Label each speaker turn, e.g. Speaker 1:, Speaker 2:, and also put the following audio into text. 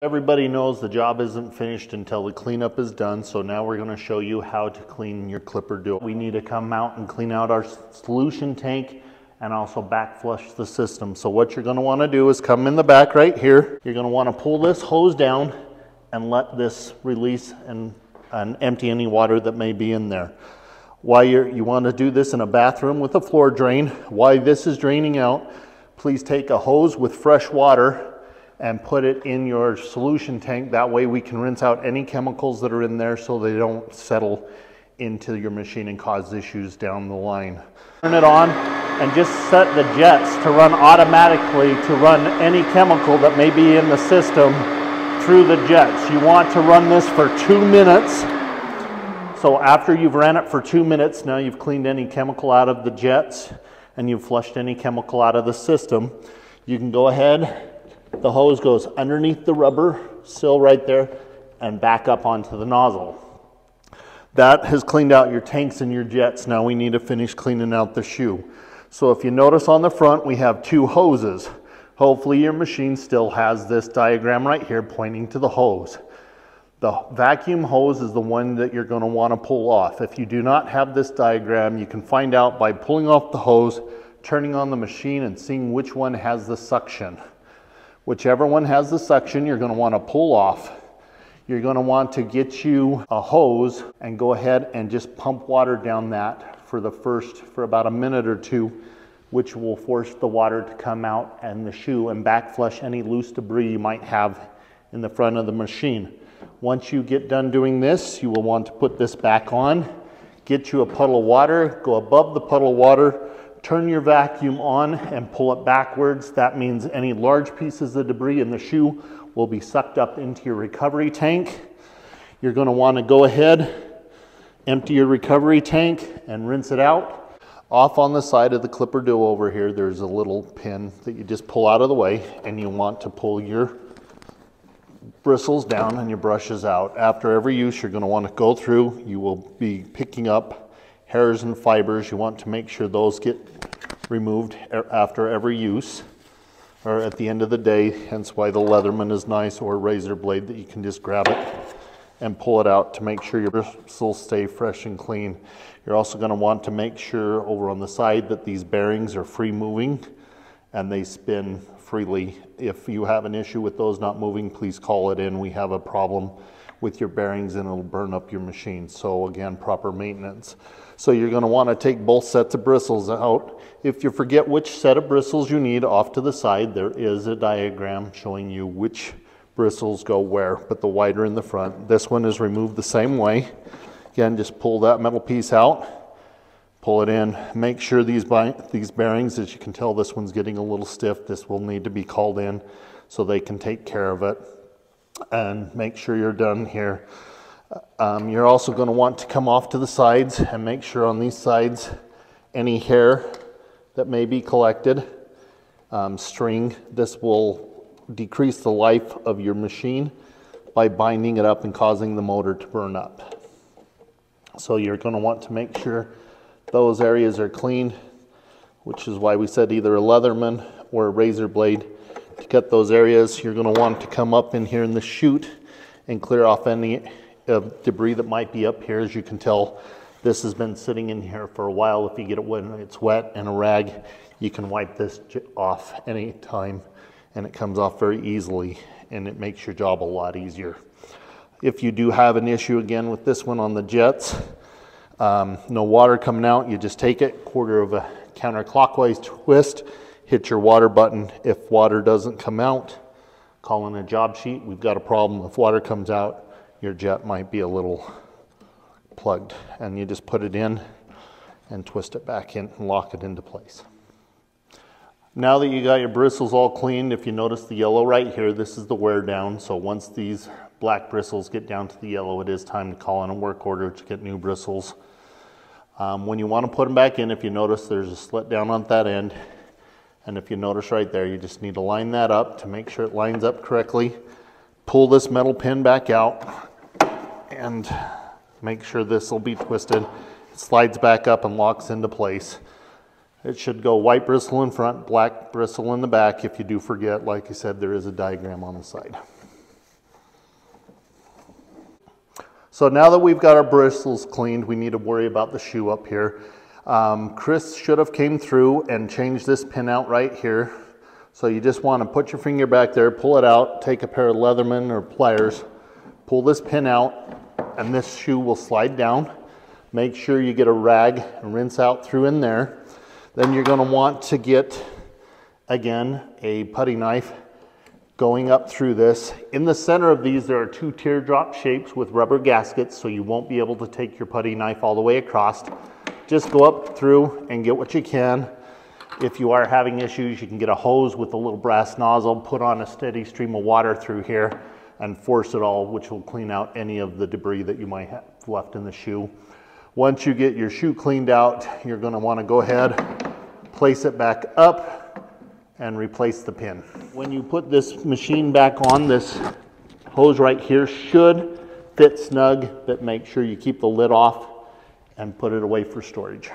Speaker 1: Everybody knows the job isn't finished until the cleanup is done, so now we're going to show you how to clean your clipper duo. We need to come out and clean out our solution tank and also back flush the system. So what you're going to want to do is come in the back right here. You're going to want to pull this hose down and let this release and empty any water that may be in there. Why you want to do this in a bathroom with a floor drain. Why this is draining out, please take a hose with fresh water and put it in your solution tank. That way we can rinse out any chemicals that are in there so they don't settle into your machine and cause issues down the line. Turn it on and just set the jets to run automatically to run any chemical that may be in the system through the jets. You want to run this for 2 minutes. So after you've ran it for 2 minutes, now you've cleaned any chemical out of the jets and you've flushed any chemical out of the system. You can go ahead. The hose goes underneath the rubber sill right there and back up onto the nozzle. That has cleaned out your tanks and your jets. Now we need to finish cleaning out the shoe. So if you notice on the front, we have 2 hoses. Hopefully your machine still has this diagram right here pointing to the hose. The vacuum hose is the one that you're going to want to pull off. If you do not have this diagram, you can find out by pulling off the hose, turning on the machine and seeing which one has the suction. Whichever one has the suction, you're going to want to pull off. You're going to want to get you a hose and go ahead and just pump water down that for about a minute or 2, which will force the water to come out and the shoe and back flush any loose debris you might have in the front of the machine. Once you get done doing this, you will want to put this back on, get you a puddle of water, go above the puddle of water, turn your vacuum on and pull it backwards. That means any large pieces of debris in the shoe will be sucked up into your recovery tank. You're going to want to go ahead, empty your recovery tank and rinse it out. Off on the side of the clipper duo over here, there's a little pin that you just pull out of the way, and you want to pull your bristles down and your brushes out. After every use, you're going to want to go through. You will be picking up hairs and fibers. You want to make sure those get removed after every use or at the end of the day, hence why the Leatherman is nice, or a razor blade that you can just grab it and pull it out to make sure your bristles stay fresh and clean. You're also going to want to make sure over on the side that these bearings are free moving and they spin freely. If you have an issue with those not moving, please call it in. We have a problem with your bearings and it'll burn up your machine. So again, proper maintenance. So you're going to want to take both sets of bristles out. If you forget which set of bristles you need, off to the side there is a diagram showing you which bristles go where, but the wider in the front. This one is removed the same way. Again, just pull that metal piece out, pull it in. Make sure these bearings, as you can tell, this one's getting a little stiff. This will need to be called in so they can take care of it. And make sure you're done here. You're also going to want to come off to the sides and make sure on these sides any hair that may be collected, string, this will decrease the life of your machine by binding it up and causing the motor to burn up. So you're going to want to make sure those areas are clean, which is why we said either a Leatherman or a razor blade. To cut those areas, you're going to want to come up in here in the chute and clear off any debris that might be up here. As you can tell, this has been sitting in here for a while. If you get it when it's wet and a rag, you can wipe this off any time and it comes off very easily and it makes your job a lot easier. If you do have an issue again with this one on the jets, no water coming out, you just take it, quarter of a counterclockwise twist, hit your water button. If water doesn't come out, call in a job sheet. We've got a problem. If water comes out, your jet might be a little plugged, and you just put it in and twist it back in and lock it into place. Now that you got your bristles all cleaned, if you notice the yellow right here, this is the wear down. So once these black bristles get down to the yellow, it is time to call in a work order to get new bristles. When you want to put them back in, if you notice there's a slit down on that end, and if you notice right there, you just need to line that up to make sure it lines up correctly. Pull this metal pin back out and make sure this will be twisted. It slides back up and locks into place. It should go white bristle in front, black bristle in the back. If you do forget, like I said, there is a diagram on the side. So now that we've got our bristles cleaned, we need to worry about the shoe up here. Chris should have came through and changed this pin out right here. So you just want to put your finger back there, pull it out, take a pair of Leatherman or pliers, pull this pin out, and this shoe will slide down. Make sure you get a rag and rinse out through in there. Then you're going to want to get, again, a putty knife going up through this. In the center of these, there are two teardrop shapes with rubber gaskets, so you won't be able to take your putty knife all the way across. Just go up through and get what you can. If you are having issues, you can get a hose with a little brass nozzle, put on a steady stream of water through here, and force it all, which will clean out any of the debris that you might have left in the shoe. Once you get your shoe cleaned out, you're going to want to go ahead, place it back up, and replace the pin. When you put this machine back on, this hose right here should fit snug, but make sure you keep the lid off and put it away for storage.